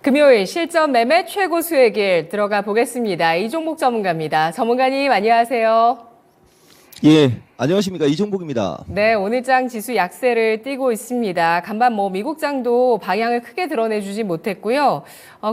금요일 실전 매매 최고 수익 일 들어가 보겠습니다. 이종복 전문가입니다. 전문가님 안녕하세요. 예, 안녕하십니까. 이종복입니다. 네, 오늘장 지수 약세를 띠고 있습니다. 간밤 미국장도 방향을 크게 드러내주지 못했고요.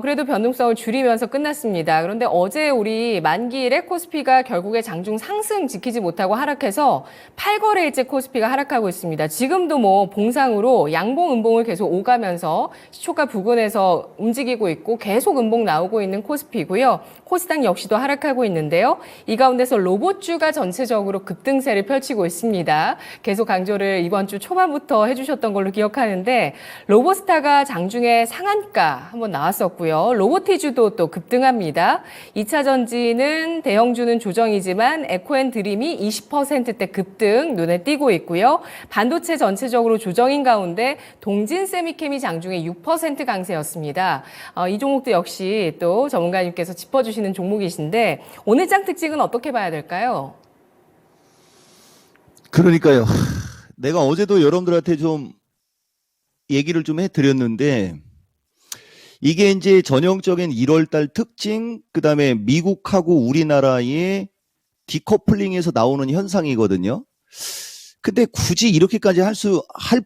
그래도 변동성을 줄이면서 끝났습니다. 그런데 어제 우리 만기일에 코스피가 결국에 장중 상승 지키지 못하고 하락해서 8거래일째 코스피가 하락하고 있습니다. 지금도 봉상으로 양봉, 음봉을 계속 오가면서 시초가 부근에서 움직이고 있고 계속 음봉 나오고 있는 코스피고요. 코스닥 역시도 하락하고 있는데요. 이 가운데서 로봇주가 전체적으로 급등세를 펼치고 있습니다. 계속 강조를 이번 주 초반부터 해주셨던 걸로 기억하는데 로보스타가 장중에 상한가 한번 나왔었고요. 로보티주도 또 급등합니다. 2차 전지는 대형주는 조정이지만 에코앤드림이 20%대 급등 눈에 띄고 있고요. 반도체 전체적으로 조정인 가운데 동진 세미캠이 장중에 6% 강세였습니다. 이 종목도 역시 또 전문가님께서 짚어주시는 종목이신데 오늘 장 특징은 어떻게 봐야 될까요? 그러니까요. 내가 어제도 여러분들한테 좀 얘기를 좀 해드렸는데, 이게 이제 전형적인 1월달 특징, 그 다음에 미국하고 우리나라의 디커플링에서 나오는 현상이거든요. 근데 굳이 이렇게까지 할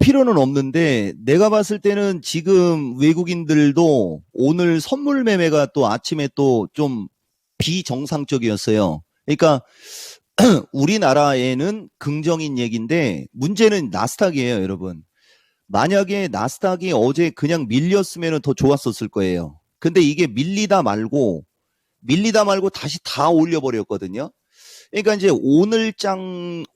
필요는 없는데, 내가 봤을 때는 지금 외국인들도 오늘 선물 매매가 또 아침에 또 좀 비정상적이었어요. 그러니까 우리나라에는 긍정인 얘기인데 문제는 나스닥이에요, 여러분. 만약에 나스닥이 어제 그냥 밀렸으면 더 좋았었을 거예요. 근데 이게 밀리다 말고 다시 다 올려버렸거든요. 그러니까 이제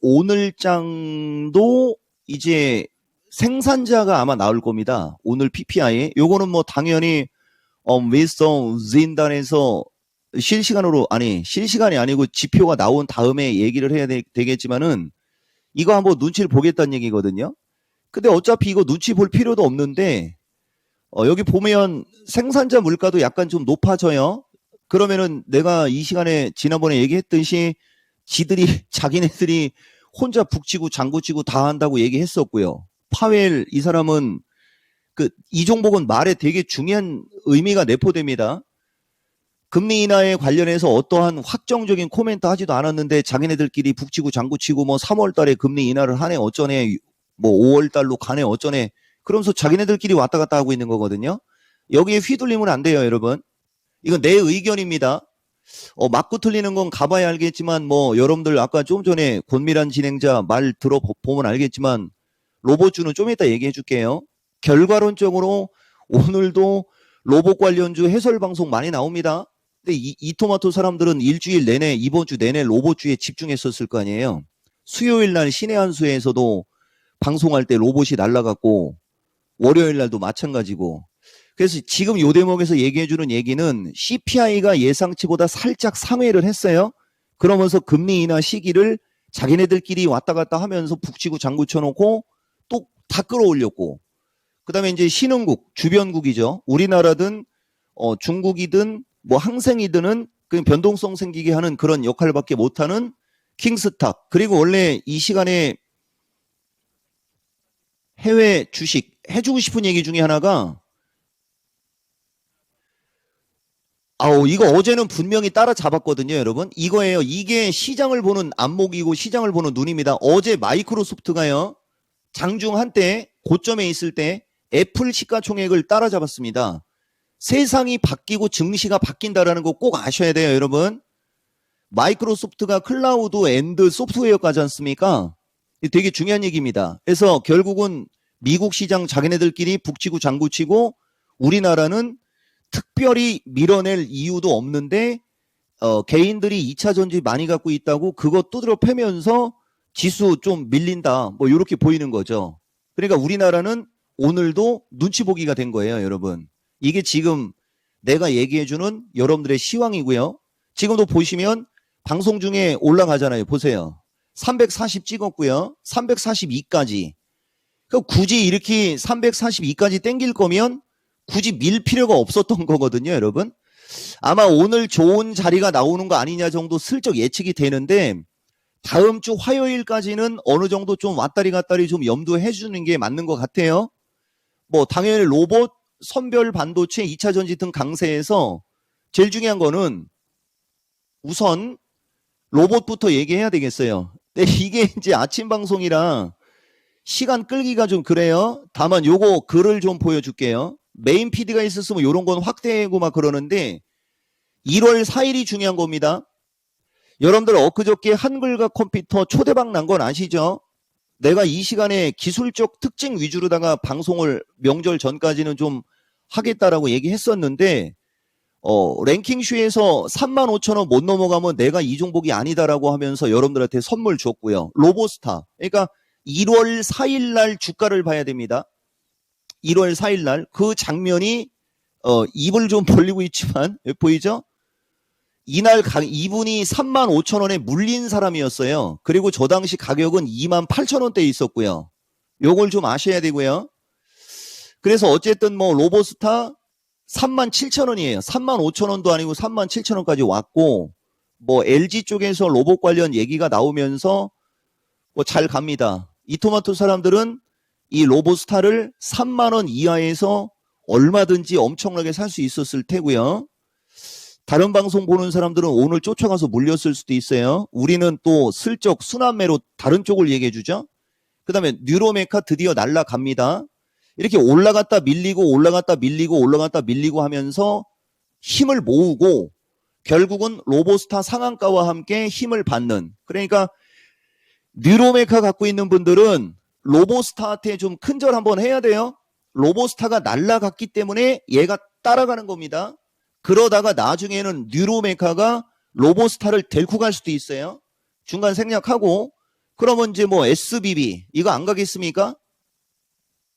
오늘장도 이제 생산자가 아마 나올 겁니다. 오늘 PPI에. 요거는 당연히 웨스턴 진단에서 실시간이 아니고 지표가 나온 다음에 얘기를 해야 되겠지만은 이거 한번 눈치를 보겠다는 얘기거든요. 근데 어차피 이거 눈치 볼 필요도 없는데 여기 보면 생산자 물가도 약간 좀 높아져요. 그러면은 내가 이 시간에 지난번에 얘기했듯이 자기네들이 혼자 북치고 장구치고 다 한다고 얘기했었고요. 파웰 이 사람은 이 종목은 말에 되게 중요한 의미가 내포됩니다. 금리 인하에 관련해서 어떠한 확정적인 코멘트 하지도 않았는데 자기네들끼리 북치고 장구치고 3월 달에 금리 인하를 하네 어쩌네 5월 달로 가네 어쩌네 그러면서 자기네들끼리 왔다 갔다 하고 있는 거거든요. 여기에 휘둘리면 안 돼요, 여러분. 이건 내 의견입니다. 맞고 틀리는 건 가봐야 알겠지만 여러분들 아까 좀 전에 권미란 진행자 말 들어보면 알겠지만 로봇주는 좀 이따 얘기해 줄게요. 결과론적으로 오늘도 로봇 관련주 해설 방송 많이 나옵니다. 근데 이토마토 사람들은 일주일 내내 이번 주 내내 로봇주에 집중했었을 거 아니에요. 수요일 날 신의 한 수에서도 방송할 때 로봇이 날라갔고 월요일 날도 마찬가지고 그래서 지금 요 대목에서 얘기해주는 얘기는 CPI가 예상치보다 살짝 상회를 했어요. 그러면서 금리 인하 시기를 자기네들끼리 왔다 갔다 하면서 북치고 장구 쳐놓고 또 다 끌어올렸고 그 다음에 이제 신흥국, 주변국이죠. 우리나라든 중국이든 항생이든은 그 변동성 생기게 하는 그런 역할밖에 못하는 킹스탁. 그리고 원래 이 시간에 해외 주식 해주고 싶은 얘기 중에 하나가 이거 어제는 분명히 따라잡았거든요, 여러분. 이거예요. 이게 시장을 보는 안목이고 시장을 보는 눈입니다. 어제 마이크로소프트가요. 장중 한때 고점에 있을 때 애플 시가총액을 따라잡았습니다. 세상이 바뀌고 증시가 바뀐다라는 거 꼭 아셔야 돼요, 여러분. 마이크로소프트가 클라우드 앤드 소프트웨어까지 않습니까? 되게 중요한 얘기입니다. 그래서 결국은 미국 시장 자기네들끼리 북치고 장구치고 우리나라는 특별히 밀어낼 이유도 없는데 개인들이 2차 전지 많이 갖고 있다고 그거 두드려 패면서 지수 좀 밀린다 이렇게 보이는 거죠. 그러니까 우리나라는 오늘도 눈치 보기가 된 거예요, 여러분. 이게 지금 내가 얘기해주는 여러분들의 시황이고요. 지금도 보시면 방송 중에 올라가잖아요. 보세요. 340 찍었고요. 342까지. 굳이 이렇게 342까지 땡길 거면 굳이 밀 필요가 없었던 거거든요, 여러분. 아마 오늘 좋은 자리가 나오는 거 아니냐 정도 슬쩍 예측이 되는데 다음 주 화요일까지는 어느 정도 좀 왔다리 갔다리 좀 염두해 주는 게 맞는 것 같아요. 당연히 로봇 선별 반도체, 2차 전지 등 강세에서 제일 중요한 거는 우선 로봇부터 얘기해야 되겠어요. 근데 이게 이제 아침 방송이라 시간 끌기가 좀 그래요. 다만 요거 글을 좀 보여줄게요. 메인 PD가 있었으면 요런 건 확대하고 막 그러는데 1월 4일이 중요한 겁니다. 여러분들 엊그저께 한글과 컴퓨터 초대박 난 건 아시죠? 내가 이 시간에 기술적 특징 위주로다가 방송을 명절 전까지는 좀 하겠다라고 얘기했었는데 랭킹쇼에서 35,000원 못 넘어가면 내가 이 종목이 아니다라고 하면서 여러분들한테 선물 줬고요. 로보스타. 그러니까 1월 4일 날 주가를 봐야 됩니다. 1월 4일 날 그 장면이 입을 좀 벌리고 있지만 보이죠? 이날 이분이 35,000원에 물린 사람이었어요. 그리고 저 당시 가격은 28,000원대에 있었고요. 요걸 좀 아셔야 되고요. 그래서 어쨌든 뭐 로보스타 37,000원이에요. 35,000원도 아니고 37,000원까지 왔고 뭐 LG 쪽에서 로봇 관련 얘기가 나오면서 뭐 잘 갑니다. 이토마토 사람들은 이 로보스타를 3만원 이하에서 얼마든지 엄청나게 살 수 있었을 테고요. 다른 방송 보는 사람들은 오늘 쫓아가서 물렸을 수도 있어요. 우리는 또 슬쩍 순환매로 다른 쪽을 얘기해 주죠. 그 다음에 뉴로메카 드디어 날아갑니다. 이렇게 올라갔다 밀리고 올라갔다 밀리고 올라갔다 밀리고 하면서 힘을 모으고 결국은 로보스타 상한가와 함께 힘을 받는, 그러니까 뉴로메카 갖고 있는 분들은 로보스타한테 좀 큰절 한번 해야 돼요. 로보스타가 날아갔기 때문에 얘가 따라가는 겁니다. 그러다가 나중에는 뉴로메카가 로보스타를 데리고 갈 수도 있어요. 중간 생략하고 그러면 이제 뭐 SBB 이거 안 가겠습니까?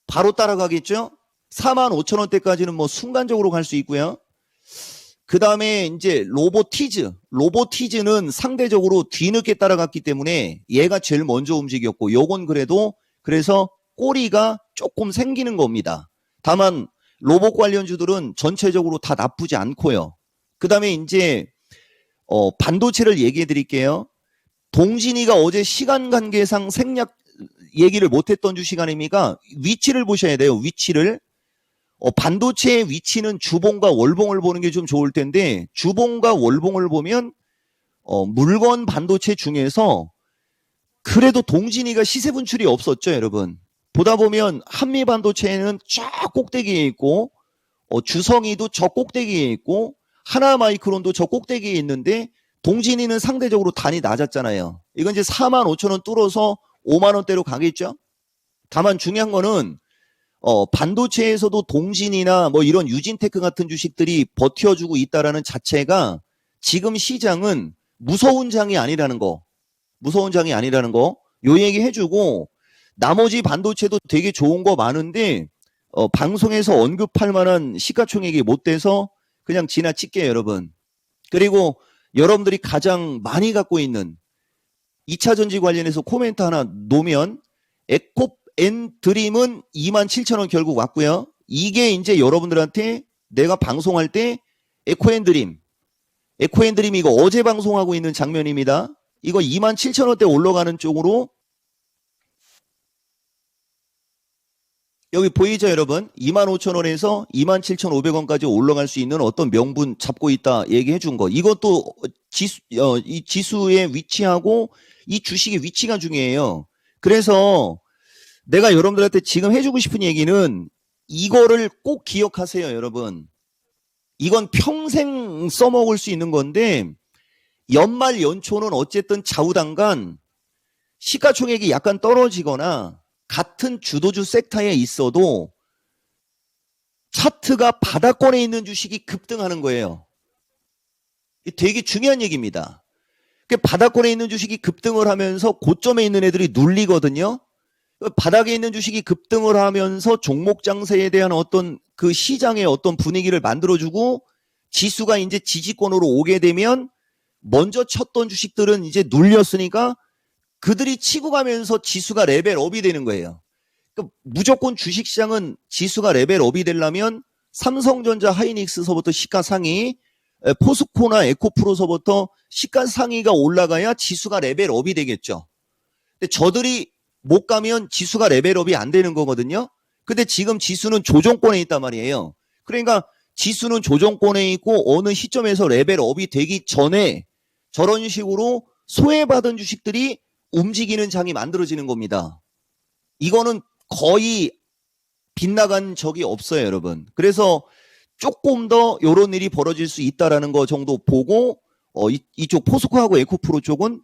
바로 따라가겠죠. 45,000원대까지는 뭐 순간적으로 갈 수 있고요. 그 다음에 이제 로보티즈는 상대적으로 뒤늦게 따라갔기 때문에 얘가 제일 먼저 움직였고 요건 그래도 그래서 꼬리가 조금 생기는 겁니다. 다만 로봇 관련주들은 전체적으로 다 나쁘지 않고요. 그 다음에 이제 반도체를 얘기해 드릴게요. 동진이가 어제 시간 관계상 생략 얘기를 못했던 주식 아닙니까? 위치를 보셔야 돼요. 위치를. 반도체의 위치는 주봉과 월봉을 보는 게 좀 좋을 텐데 주봉과 월봉을 보면 물건 반도체 중에서 그래도 동진이가 시세 분출이 없었죠, 여러분. 보다 보면 한미 반도체는 쫙 꼭대기에 있고 주성이도 저 꼭대기에 있고 하나마이크론도 저 꼭대기에 있는데 동진이는 상대적으로 단이 낮았잖아요. 이건 이제 45,000원 뚫어서 5만원대로 가겠죠. 다만 중요한 거는 반도체에서도 동진이나 뭐 이런 유진테크 같은 주식들이 버텨주고 있다라는 자체가 지금 시장은 무서운 장이 아니라는 거. 요 얘기 해주고 나머지 반도체도 되게 좋은 거 많은데 방송에서 언급할 만한 시가총액이 못 돼서 그냥 지나칠게요, 여러분. 그리고 여러분들이 가장 많이 갖고 있는 2차 전지 관련해서 코멘트 하나 놓으면 에코앤드림은 27,000원 결국 왔고요. 이게 이제 여러분들한테 내가 방송할 때 에코앤드림이 이거 어제 방송하고 있는 장면입니다. 이거 27,000원대 올라가는 쪽으로 여기 보이죠, 여러분? 25,000원에서 27,500원까지 올라갈 수 있는 어떤 명분 잡고 있다 얘기해 준 거. 이것도 이 지수의 위치하고 이 주식의 위치가 중요해요. 그래서 내가 여러분들한테 지금 해주고 싶은 얘기는 이거를 꼭 기억하세요, 여러분. 이건 평생 써먹을 수 있는 건데 연말 연초는 어쨌든 좌우당간 시가총액이 약간 떨어지거나 같은 주도주 섹터에 있어도 차트가 바닥권에 있는 주식이 급등하는 거예요. 되게 중요한 얘기입니다. 바닥권에 있는 주식이 급등을 하면서 고점에 있는 애들이 눌리거든요. 바닥에 있는 주식이 급등을 하면서 종목 장세에 대한 어떤 그 시장의 어떤 분위기를 만들어주고 지수가 이제 지지권으로 오게 되면 먼저 쳤던 주식들은 이제 눌렸으니까 그들이 치고 가면서 지수가 레벨업이 되는 거예요. 그러니까 무조건 주식시장은 지수가 레벨업이 되려면 삼성전자, 하이닉스서부터 시가상위, 포스코나 에코프로서부터 시가상위가 올라가야 지수가 레벨업이 되겠죠. 근데 저들이 못 가면 지수가 레벨업이 안 되는 거거든요. 근데 지금 지수는 조정권에 있단 말이에요. 그러니까 지수는 조정권에 있고 어느 시점에서 레벨업이 되기 전에 저런 식으로 소외받은 주식들이 움직이는 장이 만들어지는 겁니다. 이거는 거의 빗나간 적이 없어요, 여러분. 그래서 조금 더 이런 일이 벌어질 수 있다라는 거 정도 보고 이쪽 포스코하고 에코프로 쪽은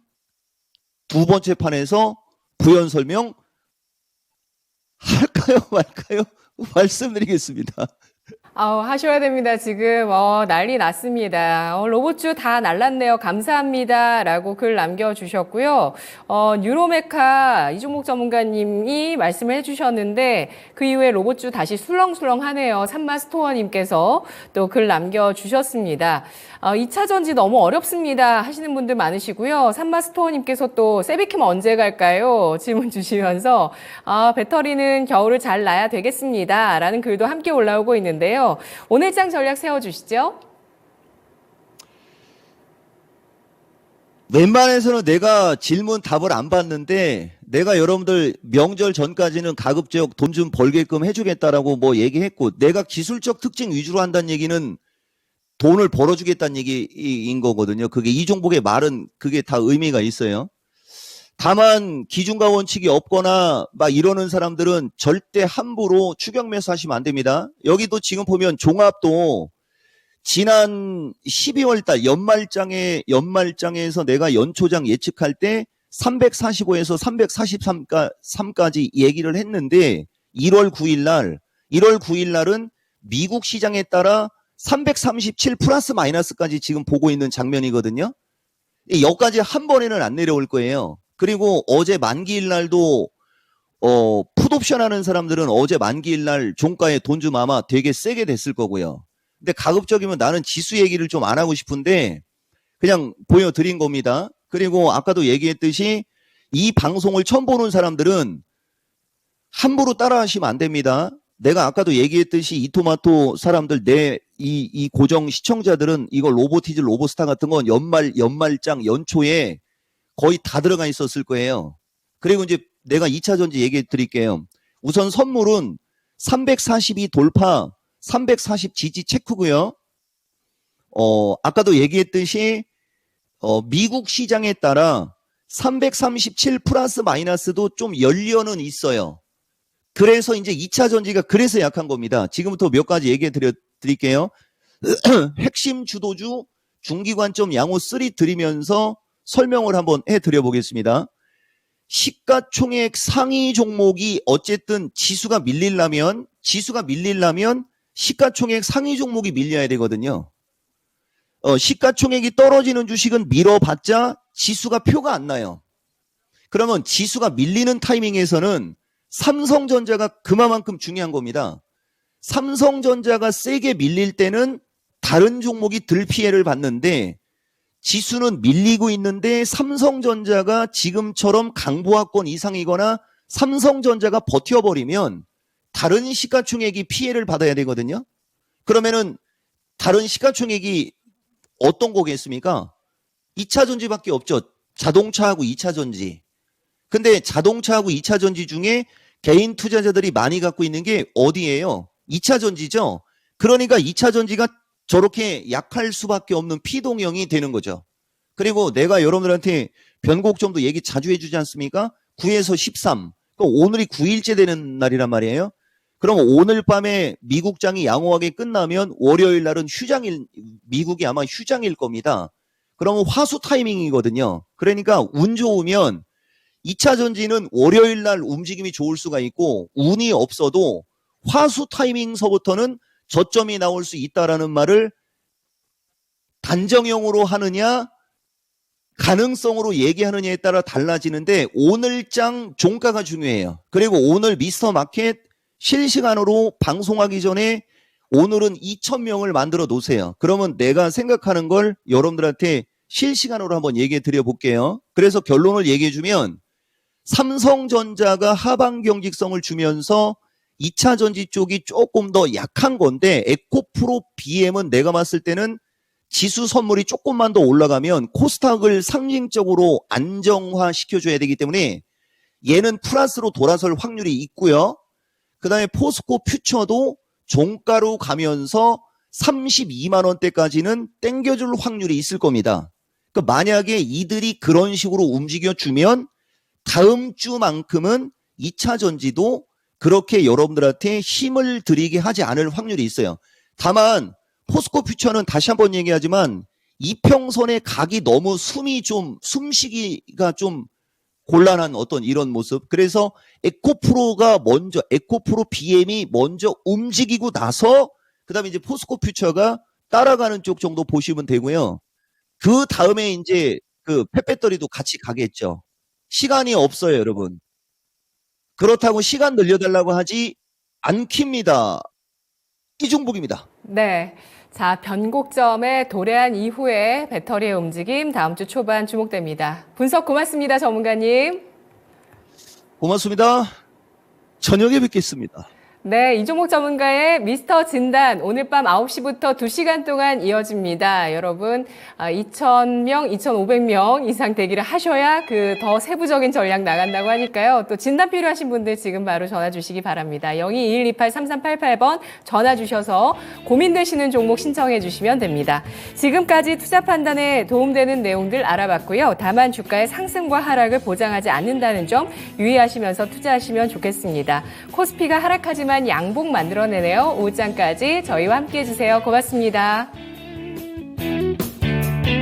두 번째 판에서 부연 설명 할까요, 말까요? 말씀드리겠습니다. 하셔야 됩니다. 지금 난리 났습니다. 로봇주 다 날랐네요. 감사합니다. 라고 글 남겨주셨고요. 뉴로메카 이종목 전문가님이 말씀을 해주셨는데 그 이후에 로봇주 다시 술렁술렁하네요. 산마스토어님께서 또 글 남겨주셨습니다. 2차 전지 너무 어렵습니다. 하시는 분들 많으시고요. 산마스토어님께서 또 세비캠 언제 갈까요? 질문 주시면서 배터리는 겨울을 잘 놔야 되겠습니다. 라는 글도 함께 올라오고 있는데요. 오늘장 전략 세워주시죠. 웬만해서는 내가 질문 답을 안 받는데 내가 여러분들 명절 전까지는 가급적 돈 좀 벌게끔 해주겠다라고 뭐 얘기했고 내가 기술적 특징 위주로 한다는 얘기는 돈을 벌어주겠다는 얘기인 거거든요. 그게 이종복의 말은 그게 다 의미가 있어요. 다만 기준과 원칙이 없거나 막 이러는 사람들은 절대 함부로 추격 매수하시면 안 됩니다. 여기도 지금 보면 종합도 지난 12월 달 연말장에서 내가 연초장 예측할 때 345에서 343까지 얘기를 했는데 1월 9일 날은 미국 시장에 따라 337 플러스 마이너스까지 지금 보고 있는 장면이거든요. 여기까지 한 번에는 안 내려올 거예요. 그리고 어제 만기일 날도 풋옵션 하는 사람들은 어제 만기일 날 종가에 돈 좀 아마 되게 세게 됐을 거고요. 근데 가급적이면 나는 지수 얘기를 좀 안 하고 싶은데 그냥 보여드린 겁니다. 그리고 아까도 얘기했듯이 이 방송을 처음 보는 사람들은 함부로 따라하시면 안 됩니다. 내가 아까도 얘기했듯이 이토마토 사람들 이 고정 시청자들은 이거 로보티즈 로보스타 같은 건 연말장 연초에 거의 다 들어가 있었을 거예요. 그리고 이제 내가 2차 전지 얘기해 드릴게요. 우선 선물은 342 돌파, 340 지지 체크고요. 아까도 얘기했듯이 미국 시장에 따라 337 플러스 마이너스도 좀 연료는 있어요. 그래서 이제 2차 전지가 그래서 약한 겁니다. 지금부터 몇 가지 얘기해 드릴게요. 핵심 주도주 중기관점 양호 3 드리면서 설명을 한번 해드려 보겠습니다. 시가총액 상위 종목이 어쨌든 지수가 밀리려면 시가총액 상위 종목이 밀려야 되거든요. 시가총액이 떨어지는 주식은 밀어봤자 지수가 표가 안 나요. 그러면 지수가 밀리는 타이밍에서는 삼성전자가 그만큼 중요한 겁니다. 삼성전자가 세게 밀릴 때는 다른 종목이 덜 피해를 받는데 지수는 밀리고 있는데 삼성전자가 지금처럼 강보합권 이상이거나 삼성전자가 버텨버리면 다른 시가총액이 피해를 받아야 되거든요. 그러면은 다른 시가총액이 어떤 거겠습니까? 2차 전지밖에 없죠. 자동차하고 2차 전지. 근데 자동차하고 2차 전지 중에 개인 투자자들이 많이 갖고 있는 게 어디예요? 2차 전지죠. 그러니까 2차 전지가 저렇게 약할 수밖에 없는 피동형이 되는 거죠. 그리고 내가 여러분들한테 변곡점도 얘기 자주 해주지 않습니까? 9에서 13. 오늘이 9일째 되는 날이란 말이에요. 그럼 오늘 밤에 미국장이 양호하게 끝나면 월요일 날은 미국이 아마 휴장일 겁니다. 그러면 화수 타이밍이거든요. 그러니까 운 좋으면 2차 전지는 월요일 날 움직임이 좋을 수가 있고 운이 없어도 화수 타이밍서부터는 저점이 나올 수 있다라는 말을 단정형으로 하느냐 가능성으로 얘기하느냐에 따라 달라지는데 오늘장 종가가 중요해요. 그리고 오늘 미스터 마켓 실시간으로 방송하기 전에 오늘은 2,000명을 만들어 놓으세요. 그러면 내가 생각하는 걸 여러분들한테 실시간으로 한번 얘기해 드려 볼게요. 그래서 결론을 얘기해 주면 삼성전자가 하방 경직성을 주면서 2차 전지 쪽이 조금 더 약한 건데 에코프로 BM은 내가 봤을 때는 지수 선물이 조금만 더 올라가면 코스닥을 상징적으로 안정화 시켜줘야 되기 때문에 얘는 플러스로 돌아설 확률이 있고요. 그 다음에 포스코 퓨처도 종가로 가면서 32만 원대까지는 땡겨줄 확률이 있을 겁니다. 그러니까 만약에 이들이 그런 식으로 움직여주면 다음 주만큼은 2차 전지도 그렇게 여러분들한테 힘을 들이게 하지 않을 확률이 있어요. 다만 포스코 퓨처는 다시 한번 얘기하지만 이평선의 각이 너무 숨쉬기가 좀 곤란한 어떤 이런 모습. 그래서 에코프로 BM이 먼저 움직이고 나서 그다음에 이제 포스코 퓨처가 따라가는 쪽 정도 보시면 되고요. 그 다음에 이제 그 펫배터리도 같이 가겠죠. 시간이 없어요, 여러분. 그렇다고 시간 늘려달라고 하지 않깁니다. 이중복입니다. 네. 자, 변곡점에 도래한 이후에 배터리의 움직임 다음 주 초반 주목됩니다. 분석 고맙습니다, 전문가님. 고맙습니다. 저녁에 뵙겠습니다. 네, 이종목 전문가의 미스터 진단 오늘 밤 9시부터 2시간 동안 이어집니다. 여러분 2,000명, 2,500명 이상 대기를 하셔야 그 더 세부적인 전략 나간다고 하니까요. 또 진단 필요하신 분들 지금 바로 전화 주시기 바랍니다. 0221283388번 전화 주셔서 고민되시는 종목 신청해 주시면 됩니다. 지금까지 투자 판단에 도움되는 내용들 알아봤고요. 다만 주가의 상승과 하락을 보장하지 않는다는 점 유의하시면서 투자하시면 좋겠습니다. 코스피가 하락하지만 양봉 만들어내네요. 오후장까지 저희와 함께해 주세요. 고맙습니다.